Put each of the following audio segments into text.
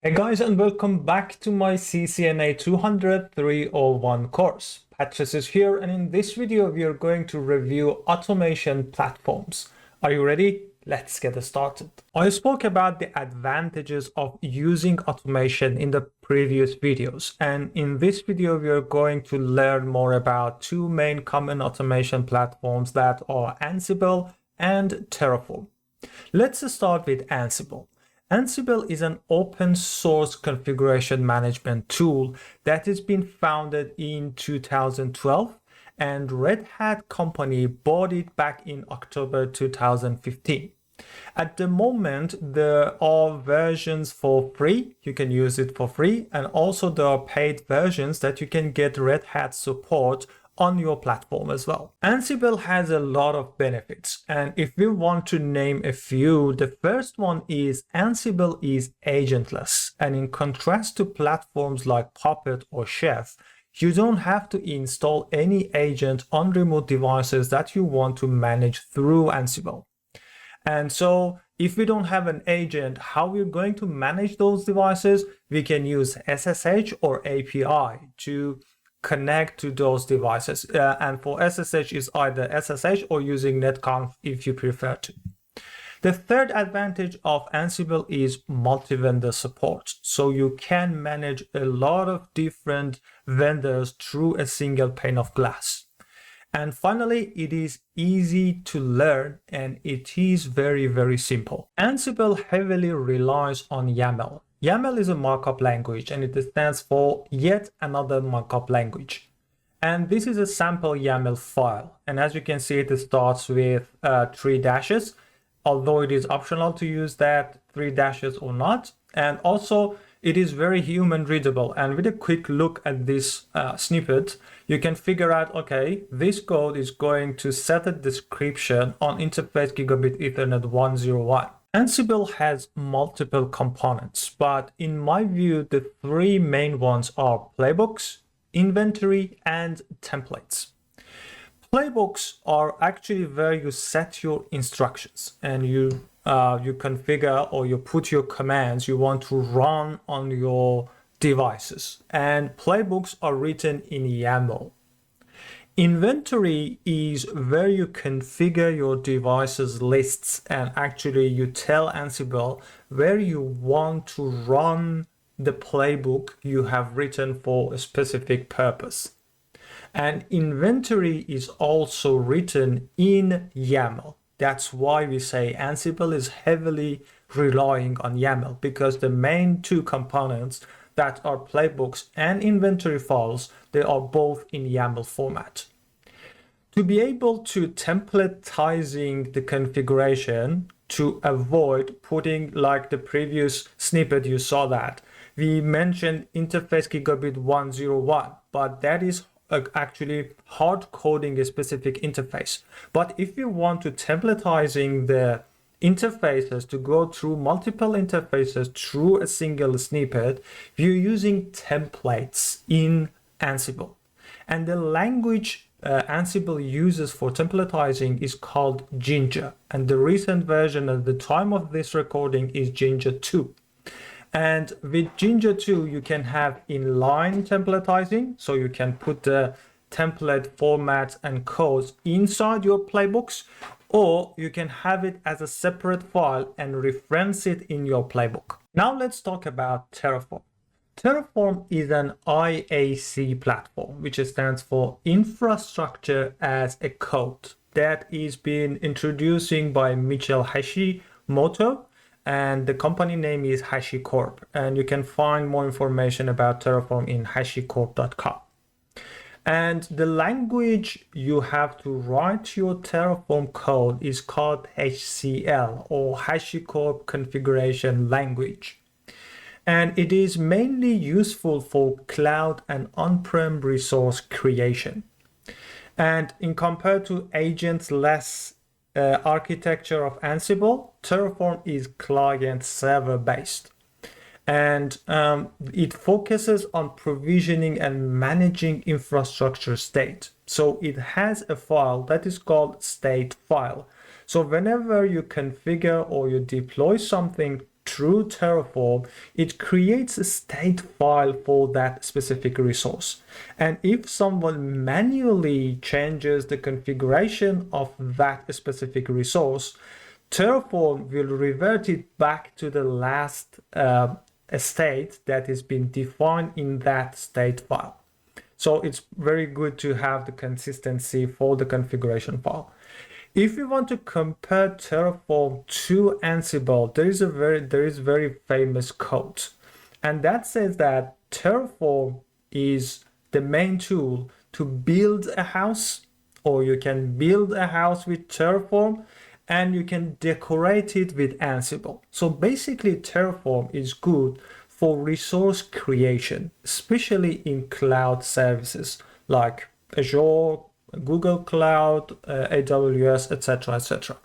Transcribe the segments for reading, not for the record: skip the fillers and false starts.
Hey guys, and welcome back to my CCNA 200-301 course. Patrice is here, and in this video we are going to review automation platforms. Are you ready? Let's get started. I spoke about the advantages of using automation in the previous videos, and in this video we are going to learn more about two main common automation platforms that are Ansible and Terraform. Let's start with Ansible. Ansible is an open source configuration management tool that has been founded in 2012, and Red Hat company bought it back in October 2015. At the moment, there are versions for free. You can use it for free, and also there are paid versions that you can get Red Hat support on your platform as well. Ansible has a lot of benefits, and if we want to name a few, the first one is Ansible is agentless, and in contrast to platforms like Puppet or Chef, you don't have to install any agent on remote devices that you want to manage through Ansible. And so if we don't have an agent, how we're going to manage those devices? We can use SSH or API to connect to those devices. And for SSH is either SSH or using netconf if you prefer to. The third advantage of Ansible is multi-vendor support. So you can manage a lot of different vendors through a single pane of glass. And finally, it is easy to learn and it is very, very simple. Ansible heavily relies on YAML. YAML is a markup language, and it stands for yet another markup language. And this is a sample YAML file. And as you can see, it starts with 3 dashes, although it is optional to use that 3 dashes or not. And also, it is very human readable. And with a quick look at this snippet, you can figure out, okay, this code is going to set a description on interface gigabit Ethernet 101. Ansible has multiple components, but in my view, the three main ones are playbooks, inventory, and templates. Playbooks are actually where you set your instructions and you configure or you put your commands you want to run on your devices. And playbooks are written in YAML. Inventory is where you configure your device's lists and actually you tell Ansible where you want to run the playbook you have written for a specific purpose. And inventory is also written in YAML. That's why we say Ansible is heavily relying on YAML, because the main two components that are playbooks and inventory files, they are both in YAML format. To be able to templatizing the configuration to avoid putting, like the previous snippet you saw that, we mentioned interface gigabit 101, but that is actually hard coding a specific interface. But if you want to templatizing the interfaces to go through multiple interfaces through a single snippet, we're using templates in Ansible. And the language Ansible uses for templatizing is called Ginger. And the recent version at the time of this recording is Ginger 2. And with Ginger 2, you can have inline templatizing. So you can put the template formats and codes inside your playbooks, or you can have it as a separate file and reference it in your playbook. Now let's talk about Terraform. Terraform is an IAC platform, which stands for Infrastructure as a Code, that is being introducing by Michel Hashimoto, and the company name is HashiCorp. And you can find more information about Terraform in hashicorp.com. And the language you have to write your Terraform code is called HCL, or HashiCorp Configuration Language. And it is mainly useful for cloud and on-prem resource creation. And in compared to agent-less architecture of Ansible, Terraform is client-server based. And it focuses on provisioning and managing infrastructure state. So it has a file that is called state file. So whenever you configure or you deploy something through Terraform, it creates a state file for that specific resource. And if someone manually changes the configuration of that specific resource, Terraform will revert it back to the last state that has been defined in that state file. So it's very good to have the consistency for the configuration file. If you want to compare Terraform to Ansible, there is very famous quote, and that says that Terraform is the main tool to build a house, or you can build a house with Terraform, and you can decorate it with Ansible. So basically, Terraform is good for resource creation, especially in cloud services like Azure, Google Cloud, AWS, etc., etc.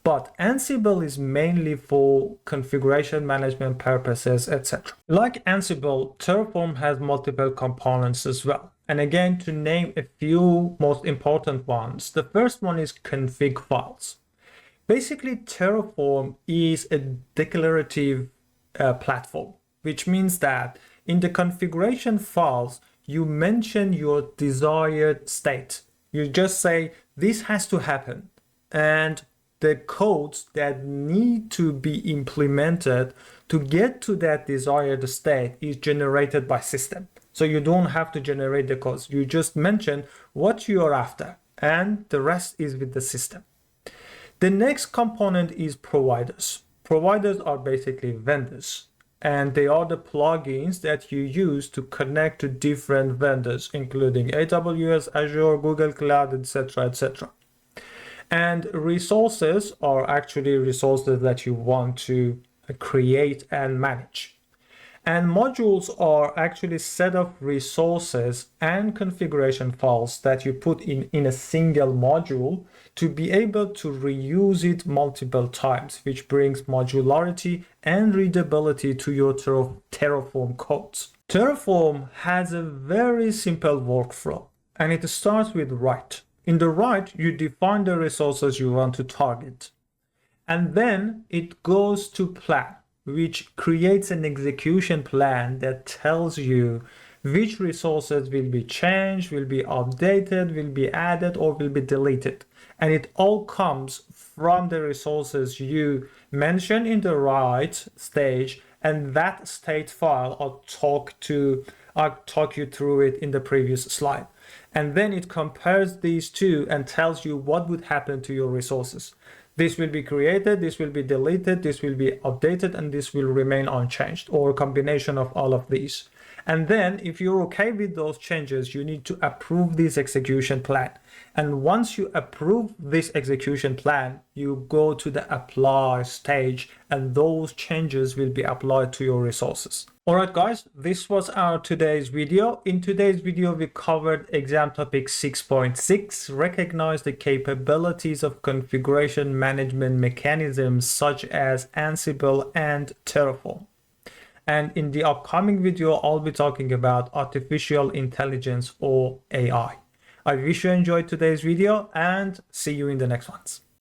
But Ansible is mainly for configuration management purposes, etc. Like Ansible, Terraform has multiple components as well. And again, to name a few most important ones, the first one is config files. Basically, Terraform is a declarative platform, which means that in the configuration files, you mention your desired state. You just say, this has to happen. And the codes that need to be implemented to get to that desired state is generated by system. So you don't have to generate the codes. You just mention what you are after, and the rest is with the system. The next component is providers. Providers are basically vendors, and they are the plugins that you use to connect to different vendors, including AWS, Azure, Google Cloud, etc., etc. And resources are actually resources that you want to create and manage. And modules are actually set of resources and configuration files that you put in a single module to be able to reuse it multiple times, which brings modularity and readability to your Terraform codes. Terraform has a very simple workflow, and it starts with write. In the write, you define the resources you want to target. And then it goes to plan, which creates an execution plan that tells you which resources will be changed, will be updated, will be added, or will be deleted. And it all comes from the resources you mention in the write stage, and that state file I'll talk you through it in the previous slide. And then it compares these two and tells you what would happen to your resources. This will be created, this will be deleted, this will be updated, and this will remain unchanged, or a combination of all of these. And then if you're okay with those changes, you need to approve this execution plan. And once you approve this execution plan, you go to the apply stage, and those changes will be applied to your resources. All right, guys, this was our today's video. In today's video, we covered exam topic 6.6, recognize the capabilities of configuration management mechanisms such as Ansible and Terraform. And in the upcoming video, I'll be talking about artificial intelligence, or AI. I wish you enjoyed today's video, and see you in the next ones.